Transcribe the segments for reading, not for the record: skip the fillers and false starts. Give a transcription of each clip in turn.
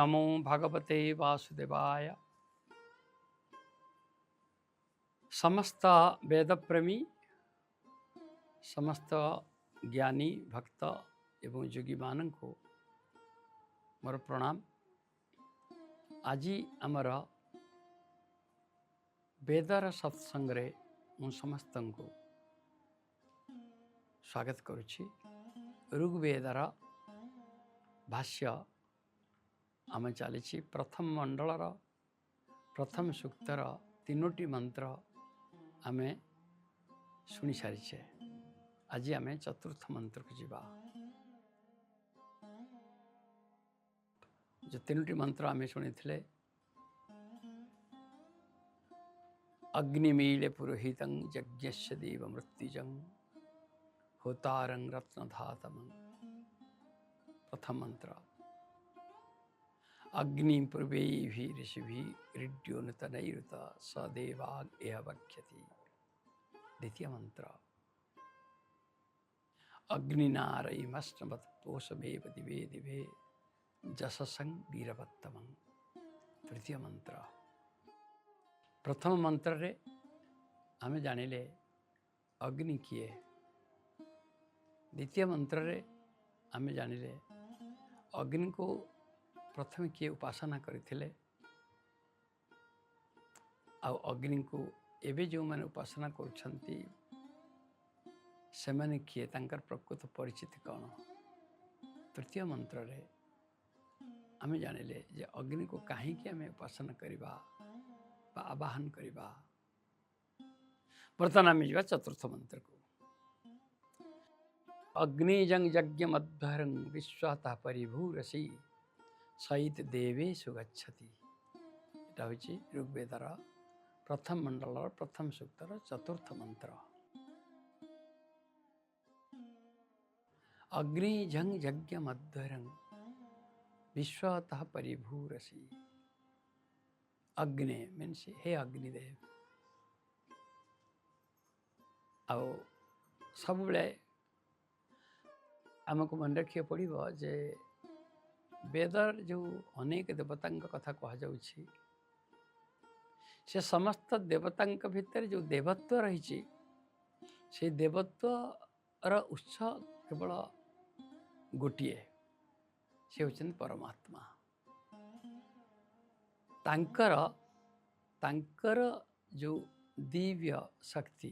नमो भगवते वासुदेवाय। समस्त वेदप्रेमी, समस्त ज्ञानी भक्त एवं योगी मान को मोर प्रणाम। आज आमर वेदर सत्संग रे मु समस्त को स्वागत करुछि। ऋग्वेदर भाष्य आम चली प्रथम मंडलर प्रथम सूक्तर तीनोटी मंत्र आम शुणी सारीचे। आज आम चतुर्थ मंत्र को जीवा। जो तीनोटी मंत्र आम शुणी थे, अग्निमीले पुरोहितं यज्ञस्य देव मृत्युजं होतारं रत्नधातम। प्रथम मंत्र अग्नि पूर्वैः ऋषिभिः ऋड्योनुतनैरुत स देवाग् एह वक्ष्यति। द्वितीय मंत्र अग्निनारयिमश्नवत् पोषमेव दिवे दिवे जशसं वीरवत्तमं। तृतीय मंत्र प्रथम मंत्र रे आम जानिले अग्नि किए। द्वितीय मंत्र रे आम जानिले अग्नि को प्रथम किए उपासना करथिले आ अग्नि को एबे जो मैंने उपासना करछंती से मैंने किए, तांकर प्रकृत परिचित कौन। तृतीय मंत्र रे आम जानिले जे अग्नि को कहीं आम उपासना करवा आवाहन करवा। वर्तमान आम जा चतुर्थ मंत्र को अग्निजं यज्ञमध्वरं विश्वातः परिभूरसि सहित देवेषु गच्छति। एटा होछि ऋग्वेदर प्रथम मंडल प्रथम सूक्तर चतुर्थ मंत्र। अग्निजं यज्ञमध्वरं विश्वातः परिभूरसि। अग्नि मीन्स हे अग्निदेव। आओ सब बेले आमको मन रखिए पड़ो जे वेदर जो अनेक देवता कथा कह जाउछि, से समस्त देवता भितर जो देवत्व रही, से देवत्वर उत्स केवल गोटे, से होचन परमात्मा। तांकर जो दिव्य शक्ति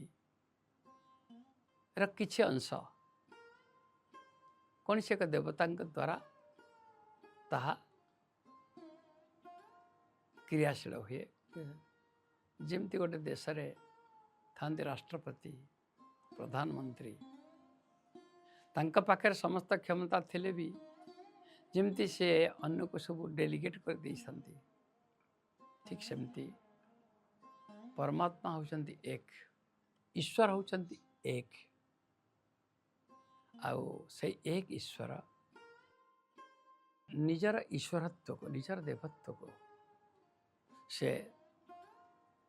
किछि अंश कौन से एक देवता द्वारा ताहा क्रियाशील हुए। जमती गोटे देश रे थांती राष्ट्रपति प्रधानमंत्री, तांका पाखे समस्त क्षमता थिले भी जमती से अन्य को सब डेलीगेट कर दी संती, ठीक सेमती परमात्मा होचंती एक, ईश्वर होचंती एक। आउ से एक ईश्वर निजर ईश्वरत्व को, निजर देवत्व को से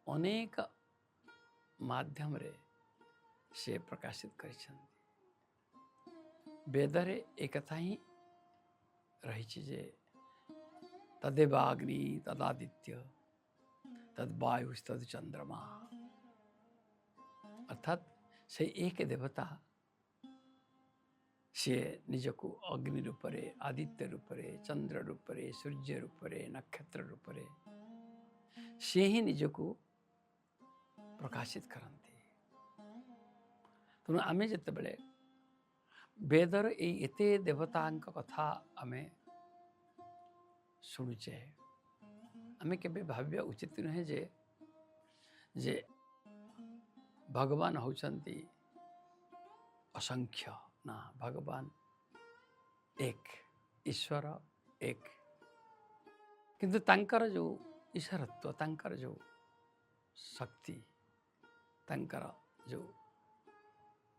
अनेक माध्यम रे से प्रकाशित करिछंती। वेदरे एकथा ही रही जे तदेवाग्नि तदादित्य तद्वायु तद चंद्रमा। अर्थात से एक देवता से निजको अग्नि रूपरे, आदित्य रूपरे, चंद्र रूपरे, सूर्य रूपरे, नक्षत्र रूपरे से ही निजको प्रकाशित करती। तेणु आम जिते बड़े वेदर एते देवता कथा आम शुणुचे, आम के भाव्य उचित नुहे जे भगवान होचंती असंख्य ना, भगवान एक, ईश्वर एक। किंतु तांकर जो ईश्वरत्व, तांकर जो शक्ति, तांकर जो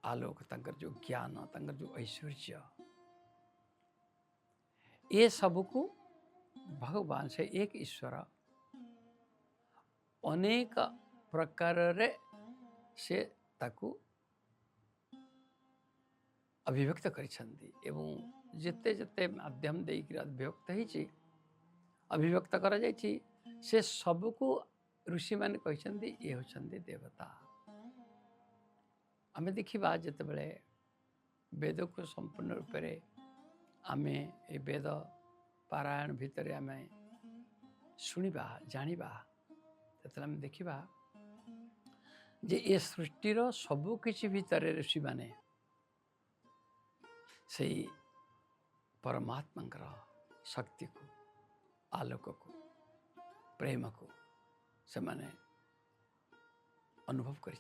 आलोक, तांकर जो ज्ञान, तांकर जो ऐश्वर्य, ये सबको भगवान से एक ईश्वर अनेक प्रकार से ताकू अभिव्यक्त करिछंती एवं जेते जेते माध्यम देकर अभिव्यक्त होइछि अभिव्यक्त कराଯାଇଛି से सबको ऋषि मैंने कहते ये होचंदी देवता। आम देखा जितेबले वेद को संपूर्ण रूप से आम ए वेद पारायण भितर आम शुणा जाना जो आम देखा जे ये सृष्टिर सबु किछि भितर ऋषि माने से परमात्मा शक्ति को आलोक को प्रेम को से माने अनुभव कर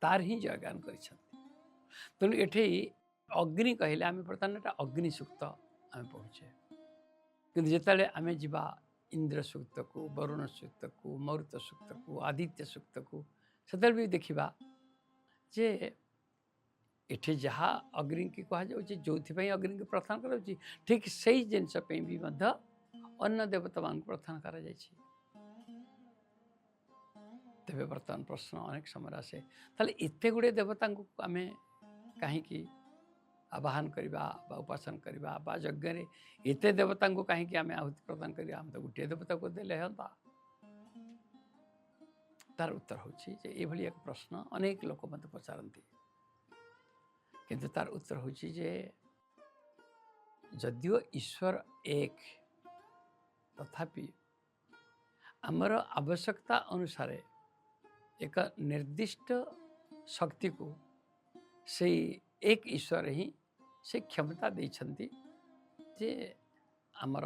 तार ही जयगान कर। तेणु ये अग्नि कहले आम बर्तमान एटा अग्नि सूक्त आम पढ़ुचे कि जिते आम जा इंद्र सूक्त को वरुण सूक्त को मरुत सूक्त को आदित्य सूक्त को से भी देखा जे एठी जहाँ अग्नि की कह जो अग्नि की प्रार्थना कर ठीक से ही जिनस भी अन्न देवता मान प्रार्थना कर तेरे बर्तमान प्रश्न अनेक समय आसे ताले एते गुड़े देवता को आम कहीं आवाहन करवा उपासन करवा यज्ञ एत देवता को कहीं आम आहुति प्रदान करा आम तो गोटे देवता को देले हता। तार उत्तर होची जे एभली एक प्रश्न अनेक लोक मत पचारती किंतु तार उत्तर होची जे जदियो ईश्वर एक तथापि आमर आवश्यकता अनुसार एक निर्दिष्ट शक्ति को से एक ईश्वर ही से क्षमता देछंती जे आमर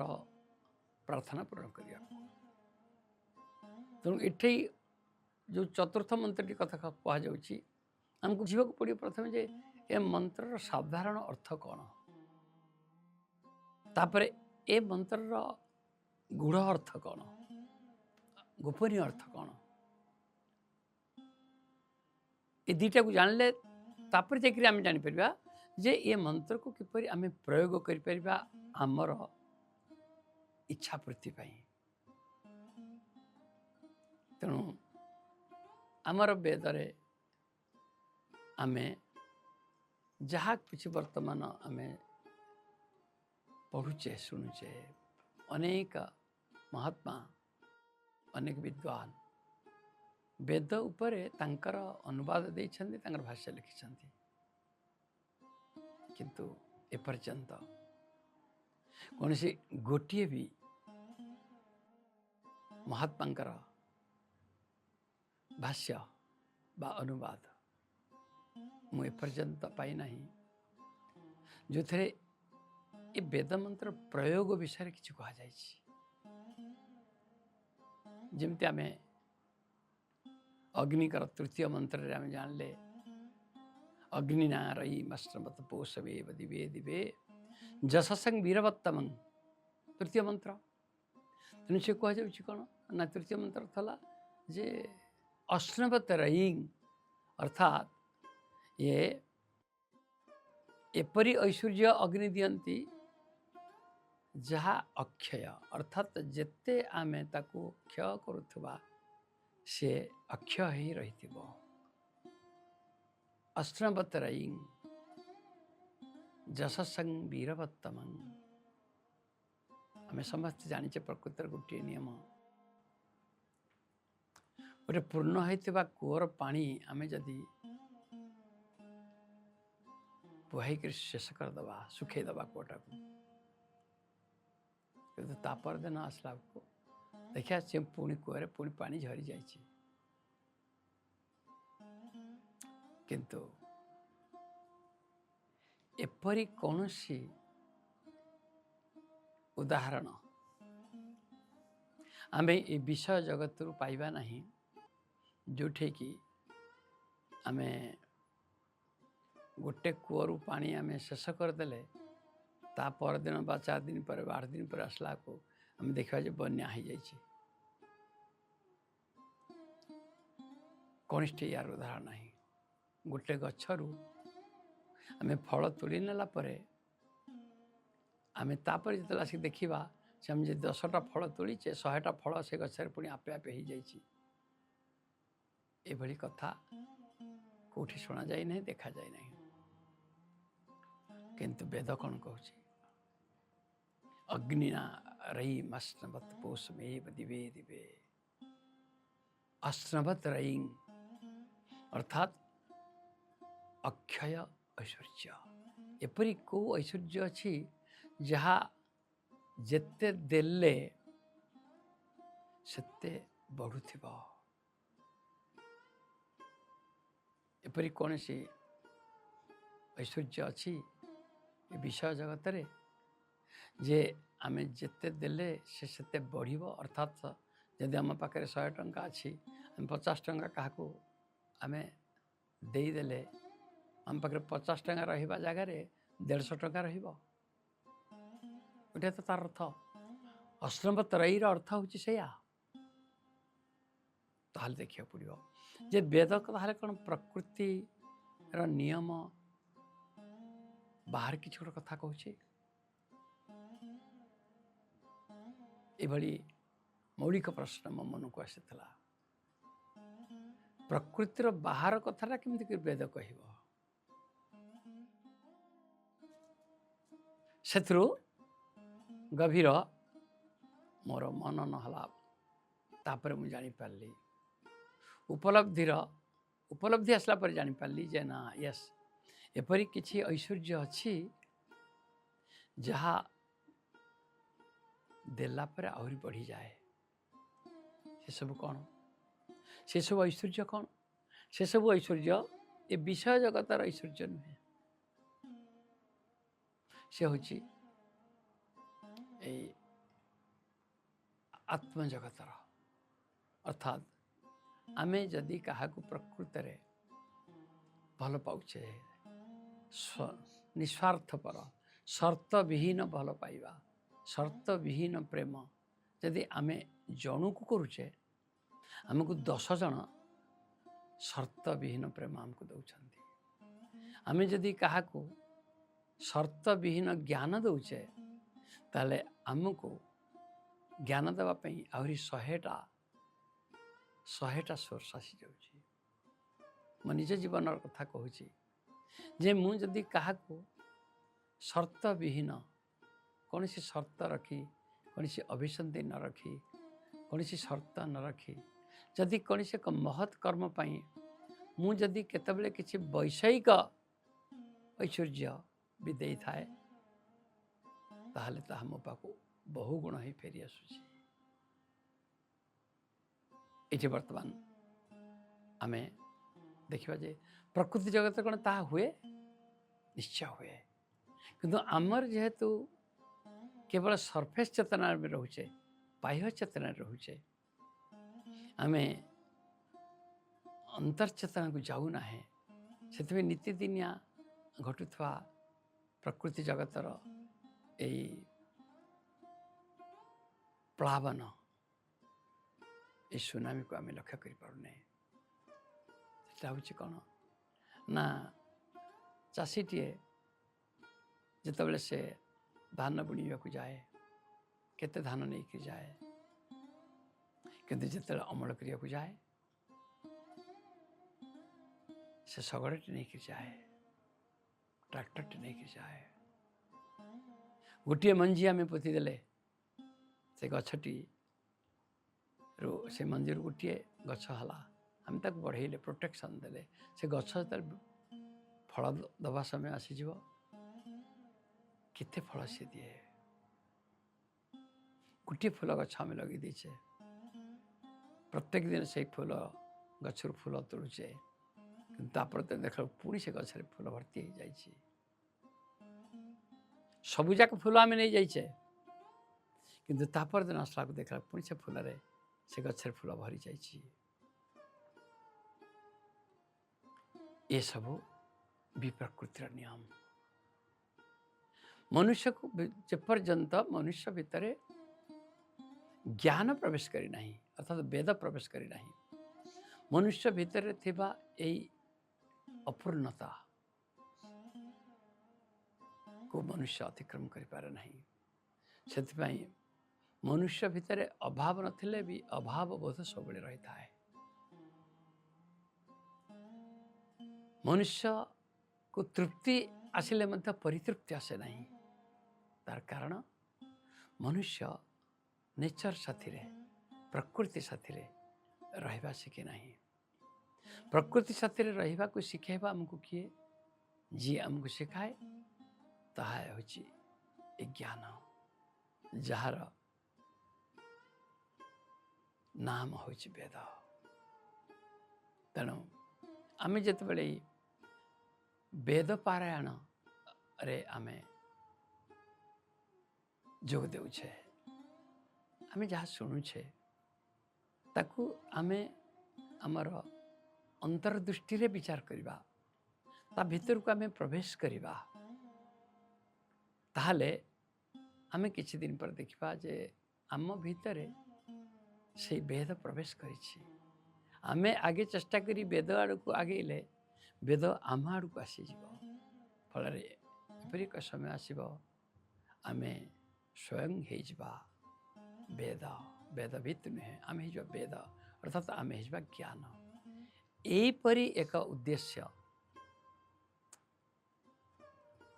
प्रार्थना पूर्ण करिया। तेणु एठे जो चतुर्थ मंत्र की कथा कह जाउची हमको जीवा को पड़ियो प्रथम जे ए मंत्र साधारण अर्थ कौन तापरे ए मंत्र गूढ़ अर्थ कौन गोपनीय अर्थ कौन ये दीटा को जानले तापर जाकि आम जापर जे ये मंत्र को किपरि आम प्रयोग कर आमर इच्छा पूर्ति पाई। तेणु आमर वेदरे आम जहाँ किसी वर्तमान आम पढ़ुचे शुणुचे अनेक महात्मा अनेक विद्वान वेद उपरे तांकर अनुवाद देइछन्ति तांकर भाष्य लिखिछन्ति किंतु एपर्यंत कौन सी गोटे भी महात्मांकर भाष्य बा अनुवाद मु एपर्यंत पाई नहीं जो थे ये वेद मंत्र प्रयोग विषय किसी कह जाइछि जेमती आम अग्निकर तृतीय मंत्र आम जानले अग्निना रई मश्रमत पोषवे दिवे दिवे जससंग वीरवत्तम तृतीय मंत्र। तेणु से कह जाउछि कौन ना तृतीय मंत्र थला जे अश्नवत रईंग अर्थात ये एपरी ऐश्वर्य अग्नि दियंती जहाँ अक्षय अर्थात जेते आमे ताको क्षय करुथबा से अक्षय ही रही अश्नवतरईं जससंग वीरवत्तम। आम समस्त जाने प्रकृतर गोटे नियम गोटे पूर्ण होता कूअर पानी आम जदि बुहाई शेष करदे सुखेदबा कूटा को किंतु तापर दिन आसला को देखा से पुणी कूअरे पुणी पानी झरी जाइए किंतु एपरी कौन सी उदाहरण आम ये विषय जगत रु पाइबा नहीं जोठे कि आम गोटे कूअरु पानी आम शेष करदे ता पर दिन बा 4 दिन पर 8 दिन पर आसला को आम देखा जे बन्या हो जाइए कौन यार उदाहरण नहीं गोटे गच्छरू आम फल तोड़ी नेला परे आम तापर जिते आसिक देखा से आम 10टा फल तोड़ीचे 100टा फल से गछर पुणी आपे आपे हो जाइए एभली कथा कौटी शुणा जाए नहीं देखा जाए नहीं किंतु वेद कौन कहूँ अग्निना रयिमश्नवत् पोषमेव दिवे दिवे। अश्नवत् रयिं अर्थात अक्षय ऐश्वर्य। एपरी को ऐश्वर्य अच्छी जहाँ जेते देले सेते बढ़ुथिबा। एपरी कौन सी ऐश्वर्य अच्छी ये विषय जगत रे जे आमे जेते देले से सेते बढ़िबो। अर्थात यदि आम पाखे 100 टंका अच्छी आम 50 टंका क्या आमे देदेले आम पाखे 50 टंका रहा जगार 150 टंका रहा तो तार अर्थ। अश्नवत् रयिर अर्थ हूँ सैया। ताहले देखिया पड़ो जे वेद ताहले कौन प्रकृति नियम बाहर किसी गोटे कथा कहूँ ये मौलिक प्रश्न मो मन को आसीला। प्रकृतिर बाहर कथाटा केमती वेद कह से गभीर मोर मन नहला तापर मुझे जापारि उपलब्धि आसला पर जापारि जे ना यस एपरी किसी ऐश्वर्य अच्छी जहाँ देला पर आहरी बढ़ी जाए। से सब कौन से सब ऐश्वर्य कौन से सब ऐश्वर्य ये विषय जगतर ऐश्वर्य नुहे से हूँ आत्मजगतर। अर्थात आमे जदि क्या प्रकृत रे भल पाचे निस्वार्थपर शर्त विहीन भल पाइबा शर्त विहीन प्रेम जदि आमे जणु को करुचे आमको 10 जन शर्त विहीन प्रेम आमको दौरान। आमे जदि क्या शर्त विहीन ज्ञान दौचे ताले आमको ज्ञान देवाई आहरी 100टा सोर्स आसी जाऊँ। मो निज जीवन कथा कहूँ जे मुझे क्या शर्त विहीन कौन सी शर्त रखी कौन सी अभिसंधि न रखी कौन सी शर्त न रखी जदि कौन सी एक महत् कर्म पाई मुझे केतबले किसी वैषयिक ऐश्वर्य भी दे थाए ताहले ताहा मो पाखु बहुगुण ही फेरी आसुची। ये वर्तमान आमे देखा जे प्रकृति जगत कौन ता हुए निश्चय हुए किंतु आमर जेहेतु केवल सरफेस चेतना में रोचे बाह्य चेतना रोचे आमे अंतर्चेतना को जाऊ ना है से नीतिदिनिया घटुवा प्रकृति जगतर यही प्लावन ये सुनामी को आम लक्ष्य कर पारने हूँ कौन ना चाषीटे जितेबाला से धान बुणवा को जाए केते धान नहीं जाए किंतु जिते अमल करने को जाए से शगड़े नहीं जाए ट्रैक्टर नहीं जाए गोटे मंजी आम पोतीदे से गछटी से मंजी गोटे गछ है आम तक बढ़ेले प्रोटेक्शन देले से गछ फल दबा समय आसीज केते फल सी दिए गोटे फूल गछ आम लगे देचे प्रत्येक दिन से फूल गचर फूल तोड़ुचे तापर तो देख पुणी से गचर फूल भर्ती हो जाए सबुजाक फूल आम नहीं जाइए किंतु तापर दिन आसला देखला पुणी से फूल से गचर फूल भरी जाइए। ये सब भी प्रकृतिर नियम मनुष्य को जेपर्यंत मनुष्य भितर ज्ञान प्रवेश करी नहीं अर्थात वेद प्रवेश करी नहीं मनुष्य भितर थिबा यही अपूर्णता को मनुष्य अतिक्रम कर पारे नहीं से मनुष्य भितर अभाव नथिले भी अभाव बोध सब रही था। मनुष्य को तृप्ति आसिले परितृप्ति आसे नहीं तार कारण मनुष्य नेचर साथी रे प्रकृति साथी रे रहिबा शिखे नहीं। प्रकृति साथी रे रहिबा को शिखेबा हमको किए जी हमको शिखाए ताहा होची ज्ञान जार नाम होची वेद। तेणु आमे जेतेबेले वेद पारायण रे आमे जोग देउछे आमे जहाँ शुणुछे ताकू आमे आमर अंतर्दृष्टि रे विचार करिबा ता भीतर को आमे प्रवेश करिबा ताहले आमे किछि दिन पर देखिबा जे आम भीतरे से वेद प्रवेश करिछि। आमे आगे चेष्टा करी वेद आड़ को आगे ले वेद आम आड़ को आसी जीव फल एपरी एक समय आसीबो आमे स्वयं हे जीवा वेद वेद भित नुहे आम हे जीवा वेद अर्थात आम हे जीवा ज्ञान। एपरी एक उद्देश्य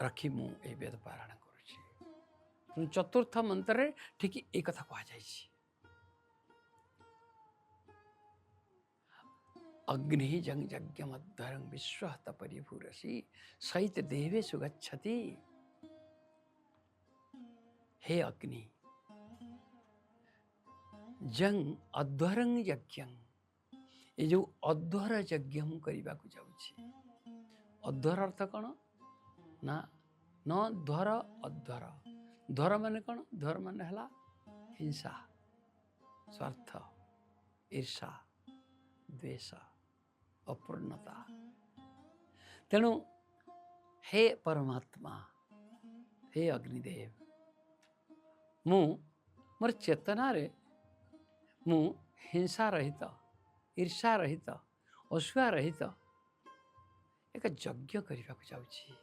रखी मु ए वेद पारायण करुछि। चतुर्थ मंत्र ठीक ए कथा कहा जाइछि अग्नि जंग यज्ञमध्वरं विश्वहत परिभूरसि सहित देवेषु गच्छति। हे अग्नि जंग अध्वरं यज्ञं ये जो अध्वर यज्ञ मु करबा को जाउछि। अध्वर अर्थ कौन ना न ध्वर अध्वर ध्वर माने कौन ध्वर माने हला हिंसा स्वार्थ ईर्षा द्वेष अपूर्णता। तेणु हे परमात्मा हे अग्निदेव मु मोर चेतना रे मु हिंसा रहित ईर्षा रहित असूया रहित एक यज्ञ करने को जाऊँगी।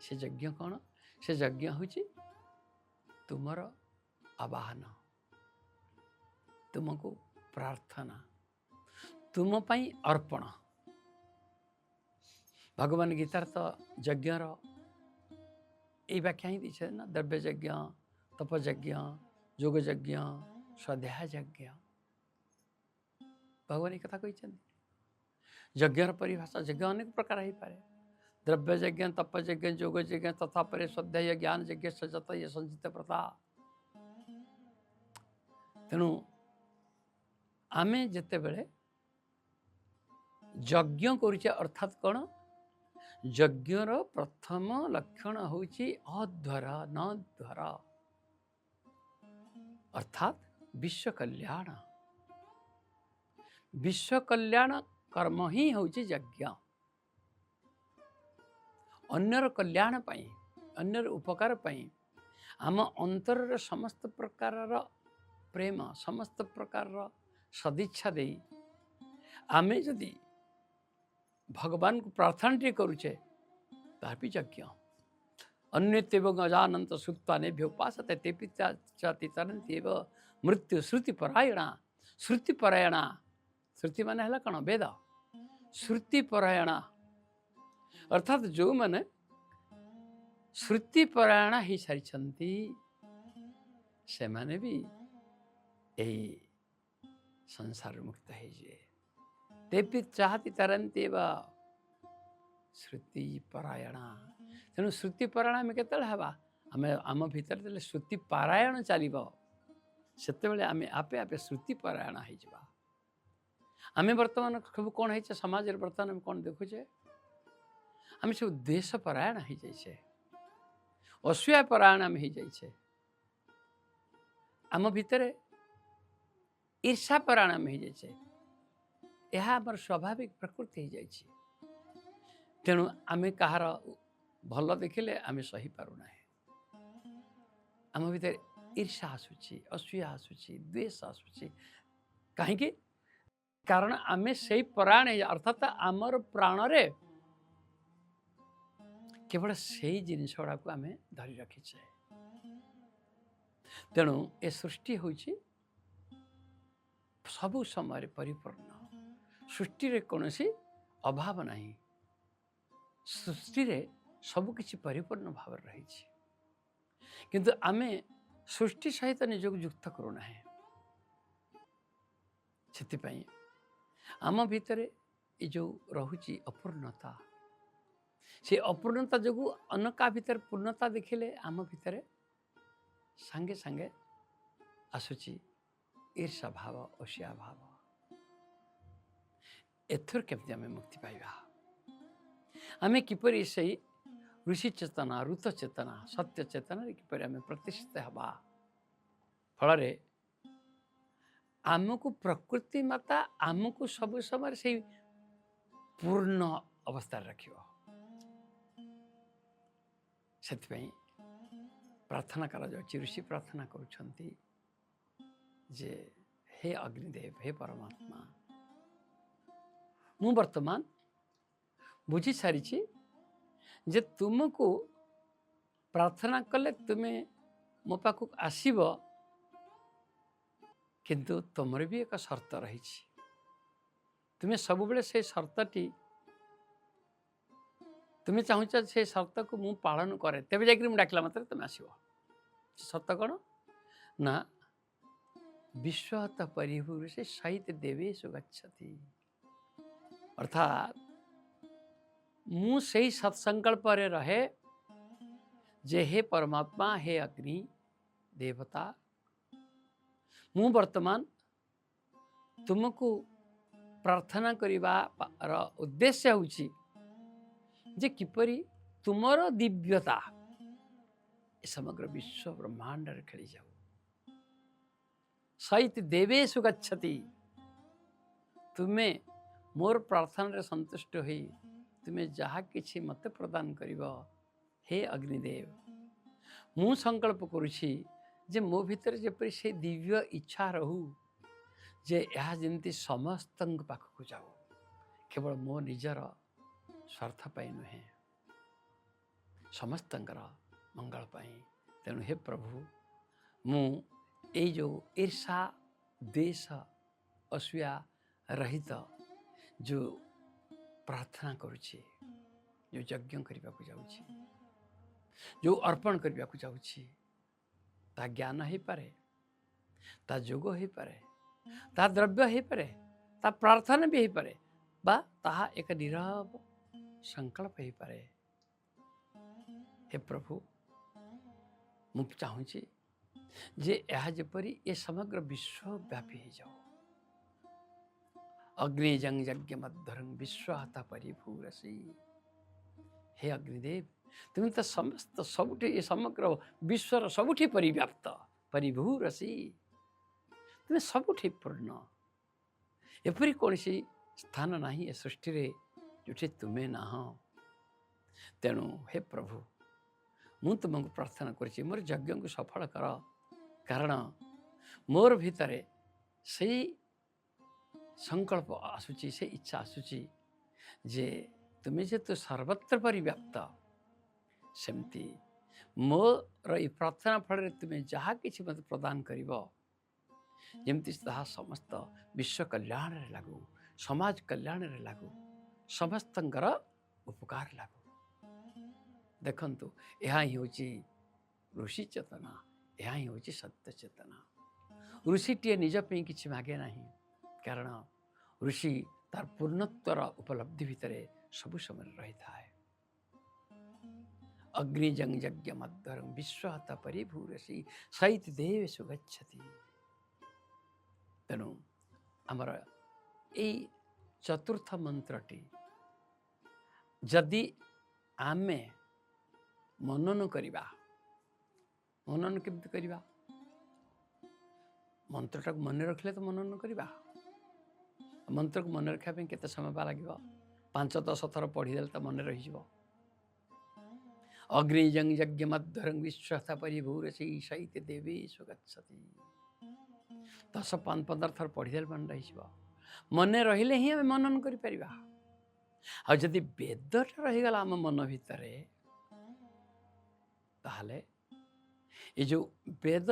से यज्ञ कौन से यज्ञ हूँ तुमर आवाहन तुमको प्रार्थना तुम पाई अर्पण। भगवान गीतार तो यज्ञर ये व्याख्या ही दीछे ना द्रव्य यज्ञ तप यज्ञ योग यज्ञ स्वाध्याय यज्ञ भगवान ये कथा कही। यज्ञर परिभाषा यज्ञ अनेक प्रकार हो पाए द्रव्य यज्ञ तप यज्ञ योग यज्ञ तथा परे स्वाध्याय ज्ञान यज्ञ सजत ये संचित प्रथा। तेणु आमे जेते बेले यज्ञ करुचे अर्थात कौन यज्ञर प्रथम लक्षण होची अध्वर न ध्वर अर्थात विश्व कल्याण कर्म ही होची यज्ञ। अन्यर कल्याण पाई अन्यर उपकार पाई आम अंतर समस्त प्रकार प्रेम समस्त प्रकार सदिच्छा दे आमे जदि भगवान को प्रार्थना टे करुचे तापि यज्ञ। अन्यतेव गजानंत सुक्ता नेभ्योपासते ते पिताति तरन्त्येव मृत्यु श्रुतिपरायणा श्रुतिपरायणा श्रुति माने हला कण वेद श्रुतिपरायणा अर्थात जो माने श्रुतिपरायणा ही सारी से माने भी यही संसार मुक्त है जे तेपि चाहती तरन्त्येव श्रुति परायणा। तेणु श्रुति परायण आम केत आम आम भीतर श्रुति पारायण चलो से आम आपे आपे श्रुति परायण हो। आम बर्तमान सब कौन है समाज बर्तमान आम कौन देखुचे आम सब द्वेष परायण हो जाइए असूया परायण आम हो जाइए आम भितर ईर्षा परायण आम हो जाइए यह आमर स्वाभाविक प्रकृति हो जाइए। तेणु आम कहार भल देखिले आम सही पारुना आम भीतर ईर्षा आसूची असूया आसूची द्वेष आसूची कहीं कारण आम से परायण अर्थात आमर प्राण रे केवल से जिनस गुड़ा को आम धरी रखीचे। तेणु ए सृष्टि होची सबु समय परिपूर्ण सृष्टि रे कौनसी अभाव नहीं सृष्टि रे सबु किछि परिपूर्ण भाव रही किंतु आमे सृष्टि सहित निजक युक्त करूना से आम भितर ये जो रहुची अपूर्णता से अपूर्णता जो अनका भीतर पूर्णता देखिले आम भितर सांगे सांगे आसुची ईर्षा भाव असिया भाव एथर केमती आम मुक्ति पाइबा आम किपरि से ऋषि चेतना ऋत चेतना सत्य चेतना किपरि आम प्रतिष्ठित हवा फल आमको प्रकृति माता आमको सब समय से पूर्ण अवस्था रख से प्रार्थना करा जाउछि ऋषि प्रार्थना करुछंती जे हे अग्निदेव हे परमात्मा मु वर्तमान बुझी सारी जे तुमको प्रार्थना कले तुम्हें मो पाखक आसीब किंतु तुमर भी एक शर्त रही तुम्हें सब बेले से शर्तटी तुम्हें चाहूच से शर्त को मु पालन करे तेज जाकि डाकिला मात्र तुम आसब शर्त कौन ना विश्वत परिभूर से सहित देवेशु गच्छति अर्थात मु सही सत्संकल्प रहे जे हे परमात्मा हे अग्नि देवता मु वर्तमान तुमको प्रार्थना करिबार उद्देश्य होछि जे किपरि तुमर दिव्यता समग्र विश्व ब्रह्मांड खेली जाऊ सहित देवेशु गच्छति तुम्हें मोर प्रार्थना संतुष्ट होई तुम्हें जहा किछि मते प्रदान करिबो हे अग्निदेव मु संकल्प करुछि जे मो भीतर जेपरि से दिव्य इच्छा रहू जे यह जमती समस्त पाखक जाऊ केवल मो निजर स्वार्थ पाई नुहे समस्त मंगल पाई तेणु हे प्रभु मु ये जो ईर्षा द्वेष असूया रहित जो प्रार्थना करुछि जो यज्ञ करने को जाऊँगी जो अर्पण करने को जाऊँगी ता ज्ञान हो पारे ता जोग हो पारे ता द्रव्य हो पारे ता प्रार्थना भी हो पारे बा ताहा एक नीरव संकल्प हो पारे हे प्रभु मु चाहूँगी जे यह जपरी ये समग्र विश्व व्यापी हो जाओ अग्निजंग यज्ञ मध्यरंग विश्वहता परिभूरसी हे अग्निदेव तुम तो समस्त सबुठी ये समग्र विश्वर सबुठी परिव्याप्त परिभूरसी तुम्हें सबुठी पूर्ण एपरी कौन सी स्थान नहीं सृष्टि रे जोठी तुम्हें ना तेणु हे प्रभु मु तुमको प्रार्थना करुच्ची मोर यज्ञ को सफल कर कारण मोर भितर से संकल्प आसुची से इच्छा आसुची जे तुम्हें जे तो सर्वत्र परिव्याप्त सेमती मोर ये प्रार्थना फल तुम्हें जहाँ किसी मत प्रदान करिबो जेमती ताहा समस्त विश्व कल्याण रे लागू समाज कल्याण रे लागू समस्तंकर उपकार लागू देखंतु यह ही होची ऋषि चेतना यह ही होची सत्य चेतना ऋषिटीए निज पे किछि मागे नहीं कारण ऋषि तार पूर्णत्वर उपलब्धि भितर सबु समय रही था अग्निजंग यज्ञ मध्यरं विश्वहता परिभूरसी सहित देवेषु गच्छति तेणु आमर ये चतुर्थ मंत्रटी जदि आमे मनन करिबा मनन केमती करिबा मंत्रटा मन रखले तो मनन करिबा मंत्र को मन रखा केते समय बा लगे 5-10 थर पढ़ीदे तो मन रही अग्निजंग यज्ञ मध्यरंग विश्वता परिभूरसी सहित देवेषु गच्छति 10-15 थर पढ़ीदे मन रही मन रहिले ही आम मनन करि आदि वेदटा रहीगला आम मन भितर ताहले ये जो वेद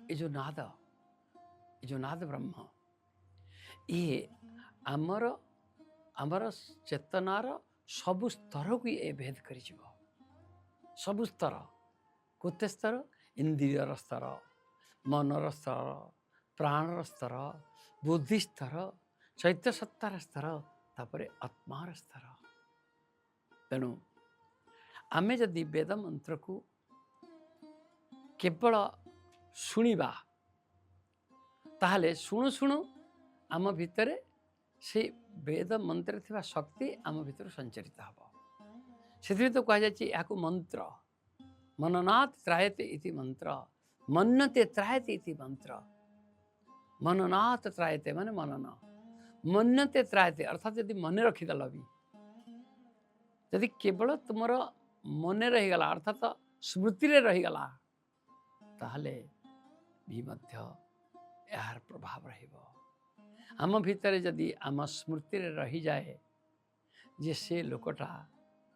ये जो नाद ब्रह्म ये आमर आमर चेतनार सबु स्तर को ये भेद कर सबु स्तर कोते स्तर इंद्रियर स्तर, मनर स्तर, प्राणर स्तर, बुद्धि स्तर, चैत्य सत्तार स्तर, तापर आत्मार स्तर। तेणु आमे जदि वेद मंत्र को केवल शुणिबा ताहले शुणु शुणु आम भितर से वेद मंत्र थिबा शक्ति आम भितर संचरित हब। से तो कह जाए मंत्र मननात् त्रायते इति मंत्र, मन्यते त्रायते इति मंत्र। मननात् त्रायते माने मनन, मन्यते त्रायते अर्थात यदि मन रखिदेल भी, यदि केवल तुमर मन रहीगला अर्थात स्मृति रे रहीगला ताहले भी मध्य यार प्रभाव रहिबो। आम भितर जदि आम स्मृति रे रही जाए जे से लोकटा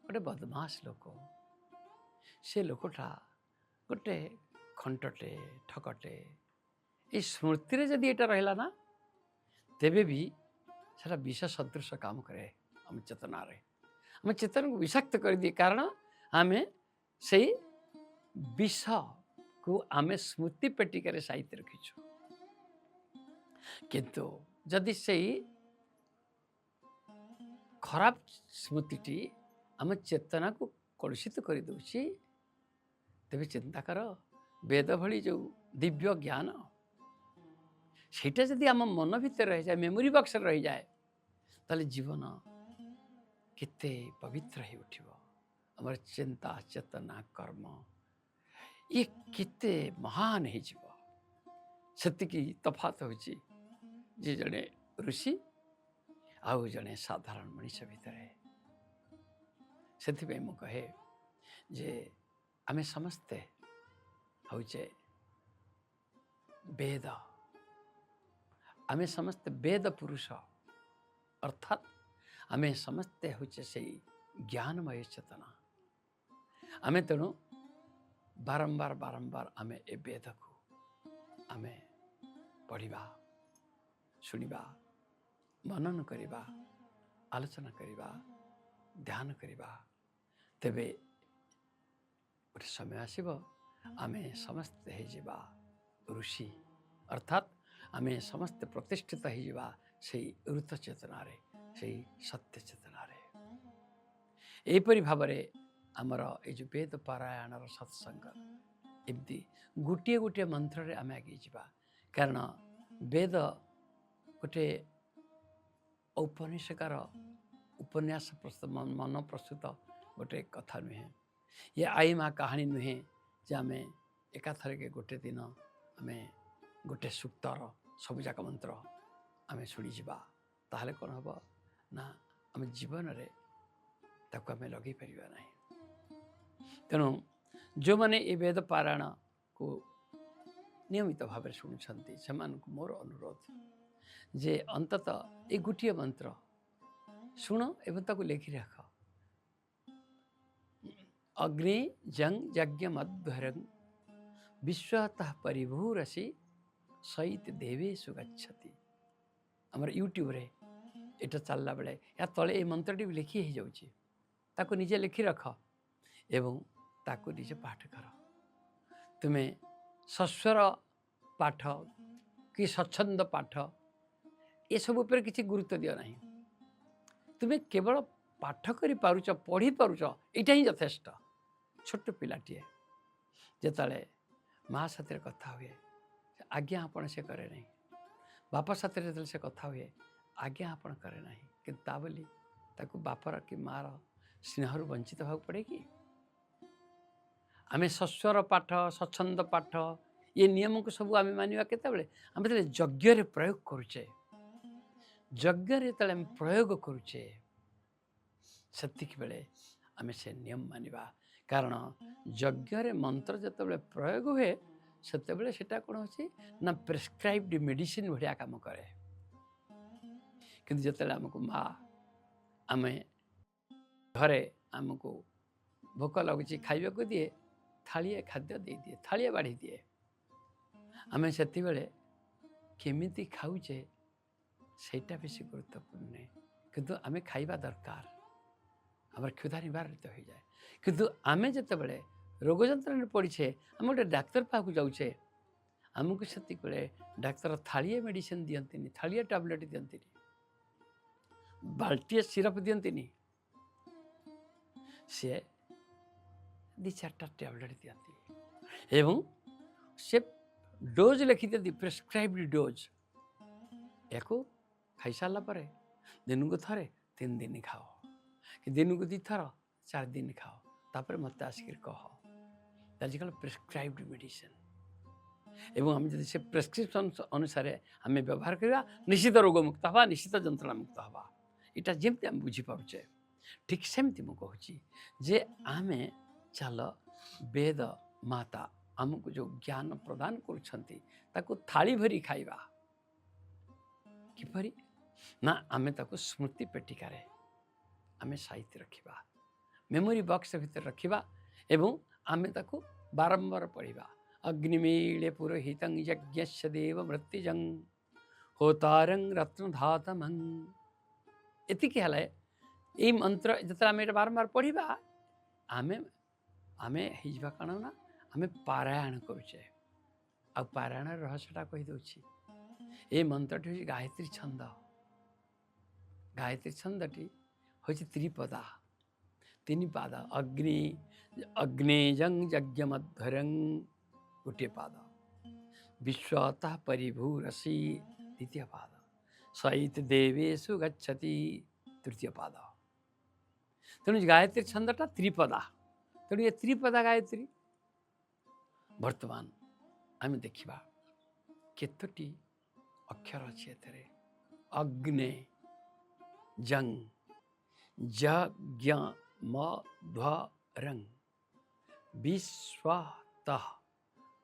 गोटे बदमाश लोक, से लोकटा गोटे खंटटे ठकटे, ये स्मृति रे जदि एटा रहिला ना तेबे भी सेटा विष सदृश काम करे आम चेतना रे, आम चेतन को विषाक्त कर दिए। कारण आमे से विष को आमे स्मृति पेटिका साहित्य रखीछु। किंतु जदि से खराब स्मृति आम चेतना को कलुषित कर दूची, तेबे चिंता कर वेद भली जो दिव्य ज्ञान सेटा जदि आम मन भितर रही जाए, मेमोरी बॉक्स रही जाए, ताले जीवन केते पवित्र ही उठिबो। हमर चिंता चेतना कर्म ये केते महान ही जीव। सेतिकी तफात होची जे जने ऋषि आउ जने साधारण मनुष्य भितर। से मु कहे जे आमे समस्ते होचे वेद, आमे समस्ते वेद पुरुष अर्थात आमे समस्ते होचे से ज्ञानमय चेतना। आमे तेणु बारंबार बारंबार आमे ए वेद को आमे पढ़िबा, शुणिबा, मनन करिबा, आलोचना करिबा, ध्यान करिबा, तेबे गोटे समय आसीबो आमे समस्ते हे जिबा ऋषि अर्थात आमे समस्ते प्रतिष्ठित हे जिबा सेई ऋत चेतना रे, सेई सत्य चेतना रे। एपरि भाबरे आमर ए जो वेद पारायणर सत्संग एमती गोटे गोटे मंत्र रे आमे आगे जिबा। कारण वेद गोटे औपनिषकार उपन्यास प्रस्तुत मन प्रस्तुत गोटे कथा नुहे, ये आई माँ कहानी नुहे जे आमे एकाथर के गोटे दिन आमे गोटे सूक्तर सबुजाक मंत्र आमे शुणी जिबा, ताहले कौन हम ना आम जीवन रे ताको आमे लगे परिबा नहीं। तेणु जो माने ए वेद पारायण को नियमित भाव शुणुंट से मोर अनुरोध जे अंतत ए गोटे मंत्र शुण एवं ताको लिखि रख। अग्नि जंग यज्ञ मध्वरंग विश्वतः परिभूरसी सहित देवेशु गच्छति। आमर यूट्यूब रे एटा चलला बेले या तले ए मंत्रटी लिखि हो जाउची, ताको निजे लिखि रख एवं ताको निजे पाठ कर। तुम्हें सस्वर पाठ कि स्वच्छंद पाठ ये सब ऊपर किसी गुरुत्व दियो नहीं। तुम्हें केवल पाठ करि पारुच, पढ़ी पारुच, एटा ही यथेष्ट। छोट पिलाटीए जेतले माँ साथी कथा हुए आज्ञा आपण से करे नहीं, बापा साथी जेतले से कथा हुए आज्ञा आपण करे नहीं, कि ता बोली ताको बापर कि मार स्नेह वंचित होगा पड़े कि? आमे सस्वर पाठ स्वच्छंद पाठ ये नियम को सब आमे मानिबा केतेबेले आमे तले यज्ञ रे प्रयोग करूचे, यज्ञ रे तले आमे प्रयोग करूचे सेतिक बेले आमे से नियम मानिबा। कारण यज्ञ रे मंत्र जेतेबेले प्रयोग हुए सेतेबेले सेटा कोन होची ना प्रेस्क्राइब्ड मेडिसिन भलिया काम करे। किंतु जेतेबेले हमको माँ आमे घरे हमको भोक लगुची खाइबा को दिए, थालिए खाद्य दे दिए, थालिए बाढ़ी दिए, आमे सेति बेले केमिति खाउचे सेटा बेसी गुरुत्वपूर्ण नहीं। किंतु आमे खाइबा दरकार, हमर क्षुधा निवारित हो जाए। किंतु आमे जेतेबेले ରୋଗ ଯନ୍ତ୍ରଣାରେ ପଡ଼ିଛେ ଆମେ ଗୋଟେ ଡାକ୍ତର ପାଖକୁ ଯାଉଛେ ଆମକୁ ସେତିକିବେଳେ ଡାକ୍ତର ଥାଳିଏ ମେଡ଼ିସିନ ଦିଅନ୍ତିନି, ଥାଳିଏ ଟ୍ୟାବଲେଟ୍ ଦିଅନ୍ତିନି, ବାଲ୍ଟିଏ ସିରପ ଦିଅନ୍ତିନି, ସିଏ 2-4ଟା ଟ୍ୟାବଲେଟ୍ ଦିଅନ୍ତି ଏବଂ ସେ ଡୋଜ୍ ଲେଖିଦିଅନ୍ତି, ପ୍ରେସ୍କ୍ରାଇବ୍ଡ ଡୋଜ୍। ୟାକୁ ଖାଇସାରିଲା ପରେ ଦିନକୁ ଥରେ 3 ଦିନ ଖାଅ, କି ଦିନକୁ 2 ଥର 4 ଦିନ ଖାଅ, ତାପରେ ମୋତେ ଆସିକିରି କହ। ଆଜିକାଲି ପ୍ରେସ୍କ୍ରାଇବ୍ଡ ମେଡ଼ିସିନ ଏବଂ ଆମେ ଯଦି ସେ ପ୍ରେସ୍କ୍ରିପସନ୍ ଅନୁସାରେ ଆମେ ବ୍ୟବହାର କରିବା ନିଶ୍ଚିତ ରୋଗମୁକ୍ତ ହେବା, ନିଶ୍ଚିତ ଯନ୍ତ୍ରଣାମୁକ୍ତ ହେବା। ଏଇଟା ଯେମିତି ଆମେ ବୁଝିପାରୁଛେ ଠିକ୍ ସେମିତି ମୁଁ କହୁଛି ଯେ ଆମେ ଚାଲ ବେଦ ମାତା ଆମକୁ ଯେଉଁ ଜ୍ଞାନ ପ୍ରଦାନ କରୁଛନ୍ତି ତାକୁ ଥାଳି ଭରି ଖାଇବା। କିପରି ନା ଆମେ ତାକୁ ସ୍ମୃତି ପେଟିକାରେ ଆମେ ସାଇତି ରଖିବା, ମେମୋରି ବକ୍ସ ଭିତରେ ରଖିବା ଏବଂ ଆମେ ତାକୁ ବାରମ୍ବାର ପଢ଼ିବା। ଅଗ୍ନିମୀଳେ ପୁରୋହିତଂ ଯଜ୍ଞସ୍ୟ ଦେବ ମୃତ୍ୟୁଜଂ ହୋତାରଂ ରତ୍ନଧାତମଂ। ଏତିକି ହେଲେ ଏଇ ମନ୍ତ୍ର ଯେତେବେଳେ ଆମେ ଏଇଟା ବାରମ୍ବାର ପଢ଼ିବା ଆମେ ହେଇଯିବା କ'ଣ ନା ଆମେ ପାରାୟଣ କରୁଛେ। ଆଉ ପାରାୟଣର ରହସ୍ୟଟା କହିଦେଉଛି, ଏ ମନ୍ତ୍ରଟି ହେଉଛି ଗାୟତ୍ରୀ ଛନ୍ଦ। ଗାୟତ୍ରୀ ଛନ୍ଦଟି ହେଉଛି ତ୍ରିପଦା, 3 ପାଦ। ଅଗ୍ନେଜଂ ଯଜ୍ଞମଧ୍ୱରଂ ଗୋଟିଏ ପାଦ, ବିଶ୍ୱତଃ ପରିଭୂରସି ଦ୍ୱିତୀୟ ପାଦ, ସହିତ ଦେବେଷୁ ଗଚ୍ଛତି ତୃତୀୟ ପାଦ। ତେଣୁ ଗାୟତ୍ରୀ ଛନ୍ଦଟା ତ୍ରିପଦା। ତେଣୁ ଏ ତ୍ରିପଦା ଗାୟତ୍ରୀ ବର୍ତ୍ତମାନ ଆମେ ଦେଖିବା କେତୋଟି ଅକ୍ଷର ଅଛି ଏଥିରେ। ଅଗ୍ନେ ଜଂ ଯଜ୍ଞମଧ୍ୱରଂ ବିଶ୍ୱତଃ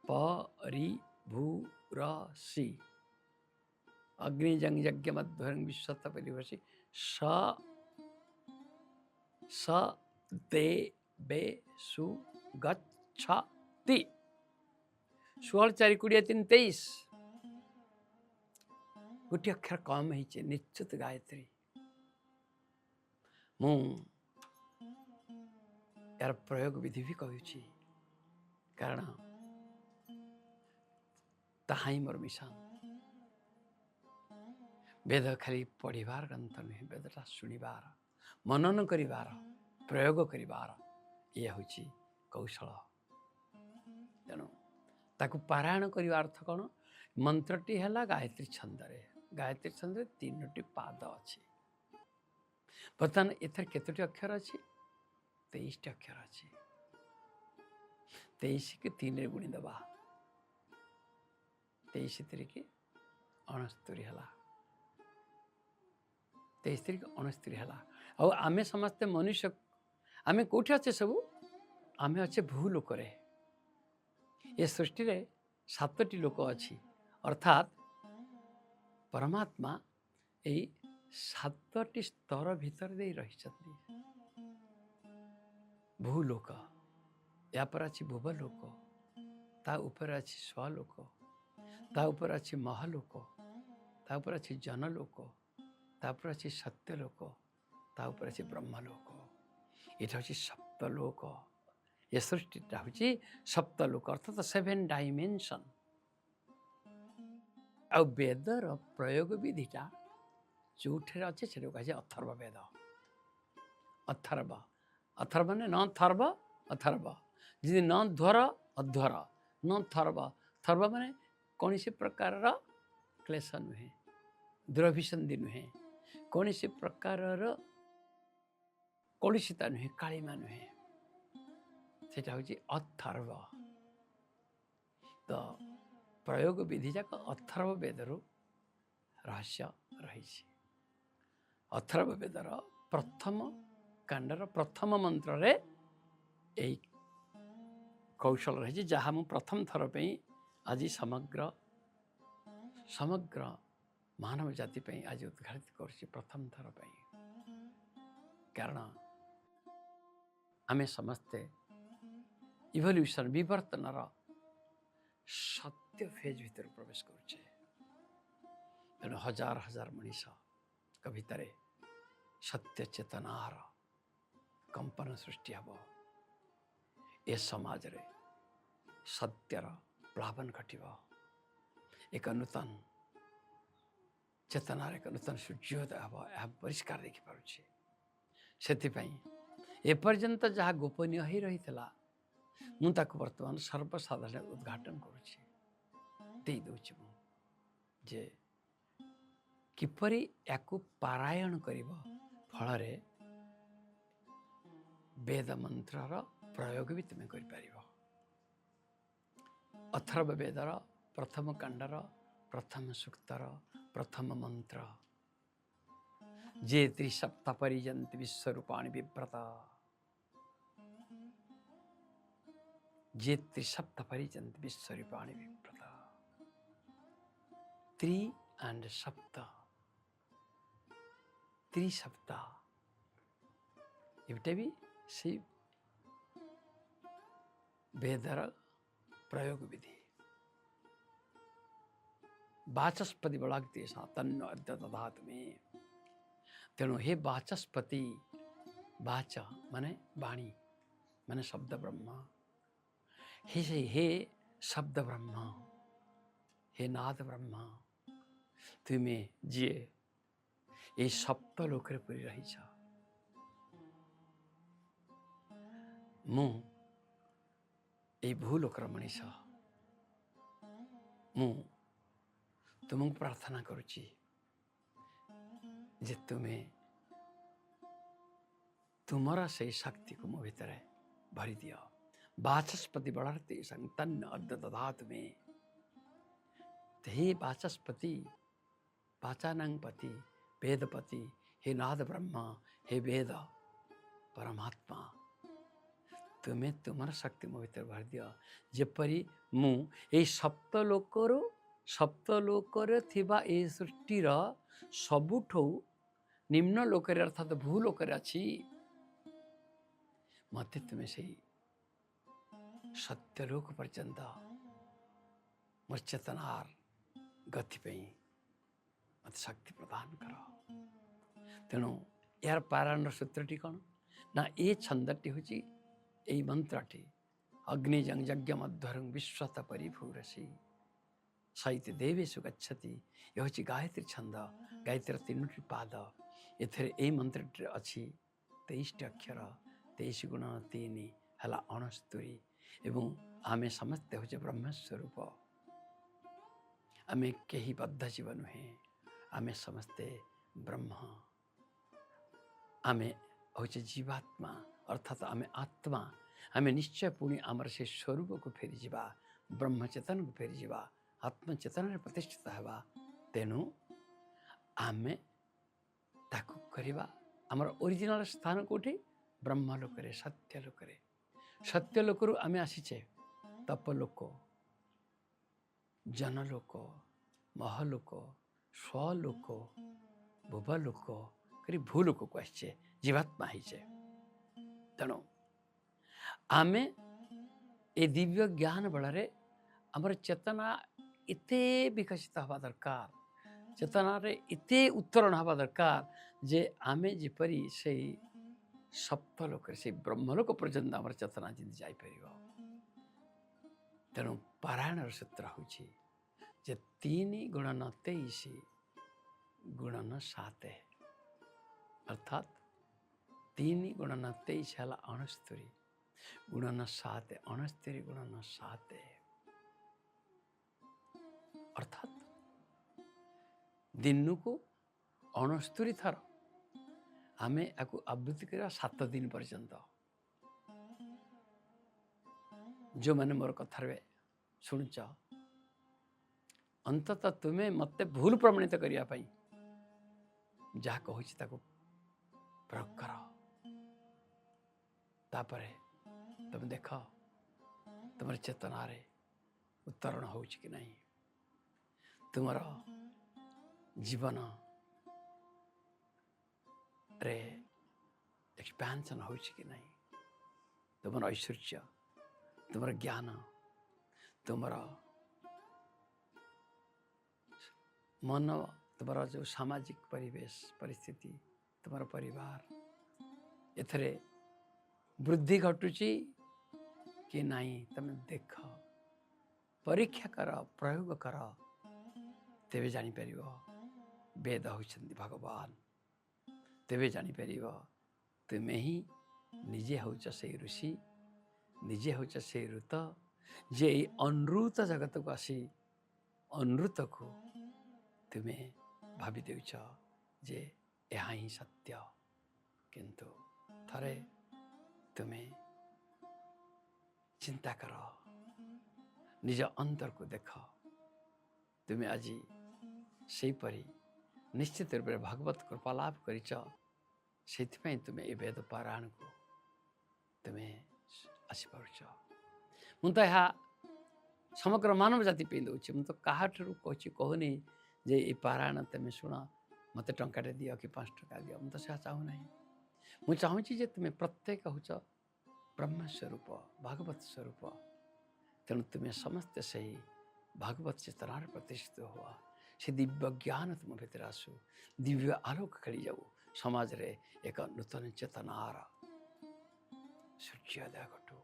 ପରିଭୂରସି। ଅଗ୍ନି ଜଂ ଯଜ୍ଞମଧ୍ୱରଂ ବିଶ୍ୱତଃ ପରିଭୂରସି ସ ଦେବେଷୁ ଗଚ୍ଛତି। 16 4 20 3 23 ଗୋଟିଏ ଅକ୍ଷର କମ୍ ହେଇଛି, ନିଶ୍ଚିତ ଗାୟତ୍ରୀ। ମୁଁ ଏହାର ପ୍ରୟୋଗ ବିଧି ବି କହୁଛି, କାରଣ ତାହା ହିଁ ମୋର ମିଶନ। ବେଦ ଖାଲି ପଢ଼ିବାର ଗ୍ରନ୍ଥ ନୁହେଁ, ବେଦଟା ଶୁଣିବାର, ମନନ କରିବାର, ପ୍ରୟୋଗ କରିବାର ଇଏ ହେଉଛି କୌଶଳ। ତେଣୁ ତାକୁ ପାରାୟଣ କରିବା ଅର୍ଥ କ'ଣ? ମନ୍ତ୍ରଟି ହେଲା ଗାୟତ୍ରୀ ଛନ୍ଦରେ। ଗାୟତ୍ରୀ ଛନ୍ଦରେ 3ଟି ପାଦ ଅଛି। ବର୍ତ୍ତମାନ ଏଥିରେ କେତୋଟି ଅକ୍ଷର ଅଛି? 23ଟି ଅକ୍ଷର ଅଛି। 23କୁ 3ରେ ଗୁଣି ଦେବା, 23 3 69 ହେଲା। 23 3 69 ହେଲା। ଆଉ ଆମେ ସମସ୍ତେ ମନୁଷ୍ୟ, ଆମେ କେଉଁଠି ଅଛେ ସବୁ? ଆମେ ଅଛେ ଭୂଲୋକରେ। ଏ ସୃଷ୍ଟିରେ 7ଟି ଲୋକ ଅଛି, ଅର୍ଥାତ୍ ପରମାତ୍ମା ଏଇ 7ଟି ସ୍ତର ଭିତରେ ଦେଇ ରହିଛନ୍ତି। ଭୂଲୋକ, ଏହାପରେ ଅଛି ଭୁବଲୋକ, ତା ଉପରେ ଅଛି ସ୍ୱଲୋକ, ତା ଉପରେ ଅଛି ମହାଲୋକ, ତା ଉପରେ ଅଛି ଜନଲୋକ, ତା ଉପରେ ଅଛି ସତ୍ୟଲୋକ, ତା ଉପରେ ଅଛି ବ୍ରହ୍ମଲୋକ। ଏଇଟା ହେଉଛି ସପ୍ତଲୋକ। ଏ ସୃଷ୍ଟିଟା ହେଉଛି ସପ୍ତଲୋକ, ଅର୍ଥାତ୍ 7 ଡାଇମେନସନ୍। ଆଉ ବେଦର ପ୍ରୟୋଗ ବିଧିଟା ଯେଉଁଠାରେ ଅଛି ସେଟା କୁହାଯାଏ ଅଥର୍ବ ବେଦ। ଅଥର୍ବ, ଅଥର୍ବ ମାନେ ନ ଥର୍ବ ଅଥର୍ବ, ଯଦି ନ ଧ୍ୱର ଅଧ୍ୱର, ନ ଥର୍ବ। ଥର୍ବ ମାନେ କୌଣସି ପ୍ରକାରର କ୍ଲେଶ ନୁହେଁ, ଦୁରଭିସନ୍ଧି ନୁହେଁ, କୌଣସି ପ୍ରକାରର କଳୁଷିତା ନୁହେଁ, କାଳିମା ନୁହେଁ, ସେଟା ହେଉଛି ଅଥର୍ବ। ତ ପ୍ରୟୋଗ ବିଧି ଯାକ ଅଥର୍ବ ବେଦରୁ ରହସ୍ୟ ରହିଛି। ଅଥର୍ବ ବେଦର ପ୍ରଥମ କାଣ୍ଡର ପ୍ରଥମ ମନ୍ତ୍ରରେ ଏହି କୌଶଳ ରହିଛି, ଯାହା ମୁଁ ପ୍ରଥମ ଥର ପାଇଁ ଆଜି ସମଗ୍ର ମାନବ ଜାତି ପାଇଁ ଆଜି ଉଦ୍ଘାଟିତ କରୁଛି, ପ୍ରଥମ ଥର ପାଇଁ। କାରଣ ଆମେ ସମସ୍ତେ ଇଭଲ୍ୟୁସନ୍, ବିବର୍ତ୍ତନର ସତ୍ୟ ଫେଜ୍ ଭିତରେ ପ୍ରବେଶ କରୁଛେ। ତେଣୁ ହଜାର ହଜାର ମଣିଷଙ୍କ ଭିତରେ ସତ୍ୟ ଚେତନାର କମ୍ପନ ସୃଷ୍ଟି ହେବ। ए समाज रे सत्यर प्लावन घटिब एक नूतन चेतनार एक नूतन सूर्योदय हम यह परिष्कार देखिपे से एपर्यंत जहाँ गोपनीय हो रही मुझे बर्तमान सर्वसाधारण उद्घाटन करुच्ची जे किपरि याकू पारायण करिब फल वेद मंत्रर प्रयोग भी तुम्हें कर अथर्व वेदर प्रथम कांडर प्रथम सूक्तर प्रथम मंत्र जे त्रिसप्ता परिजंत विश्वरूपाणि विव्रत जे त्रिसप्ता परिजंत विश्वरूपाणि विव्रत त्रि एंड सप्त त्रिसप्ता इवटे भी सी वेदर प्रयोग विधि वाचस्पति बलागते तन्न अद्य दधात में तेणु हे वाचस्पति वाच माने वाणी माने शब्द ब्रह्म हे शब्द ब्रह्म हे नाद ब्रह्म तुम्हें जी ये सप्त लोक पूरी रही मु भूलोकर मनीष मु तुमको प्रार्थना करुच्ची जे तुम्हें तुमरा से शक्ति को मो भीतर भरी दियो वाचस्पति बढ़ते तन्न अर्ध दधात में हे वाचस्पति वाचानंगपति वेदपति हे नाद ब्रह्म हे वेद परमात्मा तुम्हें तुमर शक्ति मो भीतर भर दियो जेपरी मु ए सप्तलोकर थिबा ए सृष्टिर सबुठो निम्न लोकर अर्थात भूलोकर अच्छी मत तुम्हें से सत्यलोक पर्यंत मोर चेतनार गति मत शक्ति प्रदान कर तेणु यार पारायण सूत्रटी कौन ना ये छंदटी हूँ यही मंत्रटी अग्निजं यज्ञ मध्वरं विश्वत परिभूरसी सहित देवेशु गच्छति यह हूँ गायत्री छंद गायत्री 3टी पाद एथरे यही मंत्र अच्छी 23टी अक्षर 23 गुण 3 है 69 एवं आमे समस्ते हूँ ब्रह्मस्वरूप आमे कहीं बद्ध जीव नुहे आमे समस्ते ब्रह्म आमे हूँ जीवात्मा अर्थात आमे आत्मा आमे निश्चय पुणी आमर से स्वरूप को फेरी जावा ब्रह्मचेतन को फेरी जावा आत्मचेतन प्रतिष्ठित हवा तेणु आमे ताकू करिबा आमर ओरिजिनल स्थान कोठी ब्रह्मलोक सत्यलोक आमे आसीचे तपलोक जनलोक महलोक स्वलोक भुवलोक करी भूलोक को आसचे जीवात्मा होइचे तेणु आमे ए दिव्य ज्ञान बଳରେ आमर चेतना इते विकसित हवा दरकार चेतना रे इते उत्तरण हवा दरकार जे आमे जिपरि से सप्तलोक से ब्रह्मलोक पर्यंत आमर चेतना जिंद जाई परिबो तेणु पारायण सूत्र हूँ जे 3 गुणन 23 गुणन 7 अर्थात 3 गुणन 23 है 69 गुणन 7 69 गुणन 7 अर्थात दिन को 69 थर आमे आपको आवृत्ति करा 7 दिन पर्यंत जो मैंने मोर कथार शुणुच अंततः तुम्हें मत भूल प्रमाणित करने जहाँ कहूँ प्रयोग कर तापर तुम देख तुम चेतना रे उत्तरण हो कि नहीं तुमर जीवन रे एक्सपेंशन हो कि नहीं तुमर ऐश्वर्य तुमर ज्ञान तुमर मन तुम्हारा जो सामाजिक परिवेश परिस्थिति तुम्हारा परिवार एथरे वृद्धि घटुची कि नहीं तुम देख परीक्षा कर प्रयोग कर तेबे जापर वेद होती भगवान तेबे जापर तुम्हें ही निजे होच से ऋषि निजे होच से ऋत जे अनृत जगत को आसी अनृत को तुम्हें भावी देउछ जे यहाँ ही सत्य किंतु थरे तुम्हें चिंता कर निज अंतर को देख तुम्हें आज से परी निश्चित रूप से भगवत कृपा लाभ करिछ से तुम्हें ये वेद पारायण को तुम्हें आसीपार मु तो यह समग्र मानव जाति पे दूसरी मुझे क्या कहूनी जे ये पारायण तुम्हें शुण मत टंकाटे दियो कि 5 टका दियो मुझे से चाहूना मुझे चाहूँगी तुम्हें प्रत्येक होच ब्रह्मस्वरूप भागवत स्वरूप तेणु तुम्हें समस्ते से ही भागवत चेतनार प्रतिष्ठित हुआ से दिव्य ज्ञान तुम भीतर आसु दिव्य आलोक खेली जाऊ समाज रे एक नूतन चेतनार सूर्योदय घटू।